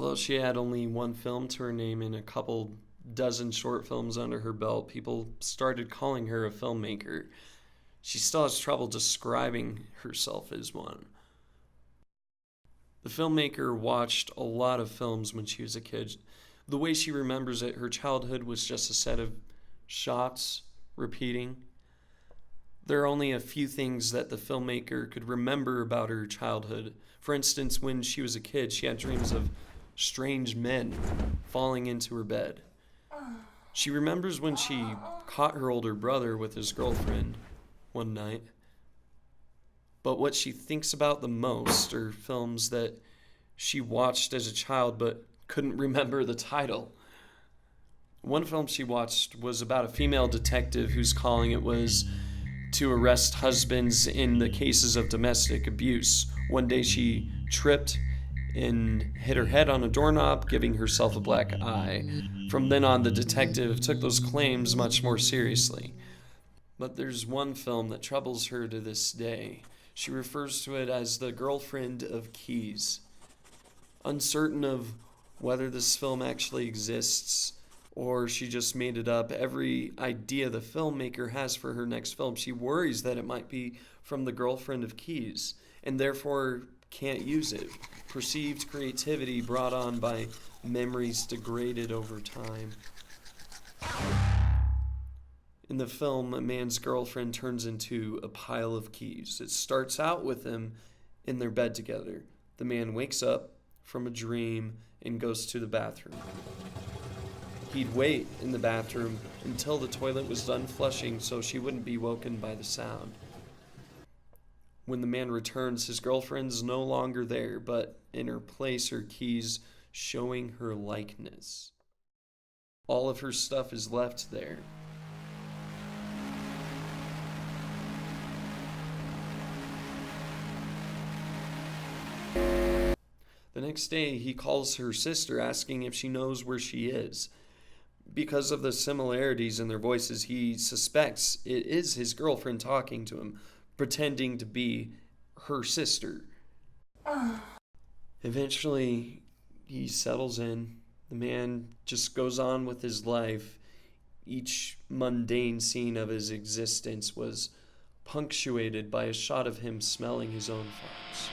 Although she had only one film to her name and a couple dozen short films under her belt, people started calling her a filmmaker. She still has trouble describing herself as one. The filmmaker watched a lot of films when she was a kid. The way she remembers it, her childhood was just a set of shots repeating. There are only a few things that the filmmaker could remember about her childhood. For instance, when she was a kid, she had dreams of strange men falling into her bed. She remembers when she caught her older brother with his girlfriend one night. But what she thinks about the most are films that she watched as a child but couldn't remember the title. One film she watched was about a female detective whose calling it was to arrest husbands in the cases of domestic abuse. One day she tripped and hit her head on a doorknob, giving herself a black eye. From then on, the detective took those claims much more seriously. But there's one film that troubles her to this day. She refers to it as The Girlfriend of Keys. Uncertain of whether this film actually exists or she just made it up, every idea the filmmaker has for her next film, she worries that it might be from The Girlfriend of Keys and therefore can't use it. Perceived creativity brought on by memories degraded over time. In the film, a man's girlfriend turns into a pile of keys. It starts out with them in their bed together. The man wakes up from a dream and goes to the bathroom. He'd wait in the bathroom until the toilet was done flushing so she wouldn't be woken by the sound. When the man returns, his girlfriend's no longer there, but in her place are keys showing her likeness. All of her stuff is left there. The next day, he calls her sister asking if she knows where she is. Because of the similarities in their voices, he suspects it is his girlfriend talking to him, pretending to be her sister. Eventually, he settles in. The man just goes on with his life. Each mundane scene of his existence was punctuated by a shot of him smelling his own farts.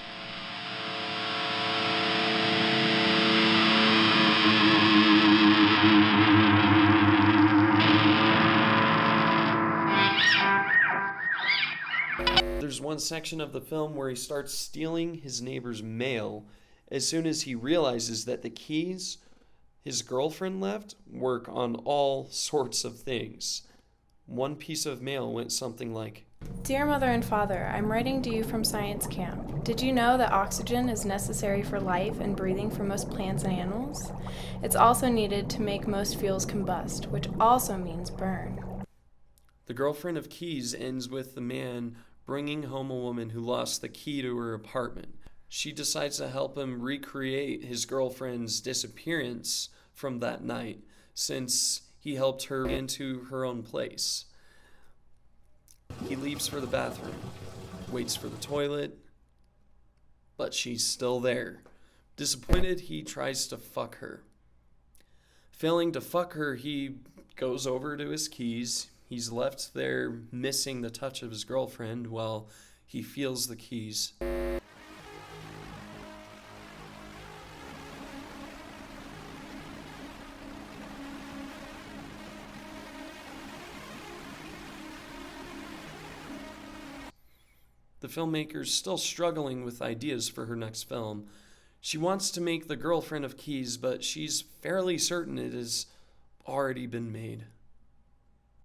There's one section of the film where he starts stealing his neighbor's mail as soon as he realizes that the keys his girlfriend left work on all sorts of things. One piece of mail went something like, Dear Mother and Father, I'm writing to you from science camp. Did you know that oxygen is necessary for life and breathing for most plants and animals? It's also needed to make most fuels combust, which also means burn. The Girlfriend of Keys ends with the man bringing home a woman who lost the key to her apartment. She decides to help him recreate his girlfriend's disappearance from that night, since he helped her into her own place. He leaves for the bathroom, waits for the toilet, but she's still there. Disappointed, he tries to fuck her. Failing to fuck her, he goes over to his keys. He's left there missing the touch of his girlfriend while he feels the keys. The filmmaker's still struggling with ideas for her next film. She wants to make The Girlfriend of Keys, but she's fairly certain it has already been made.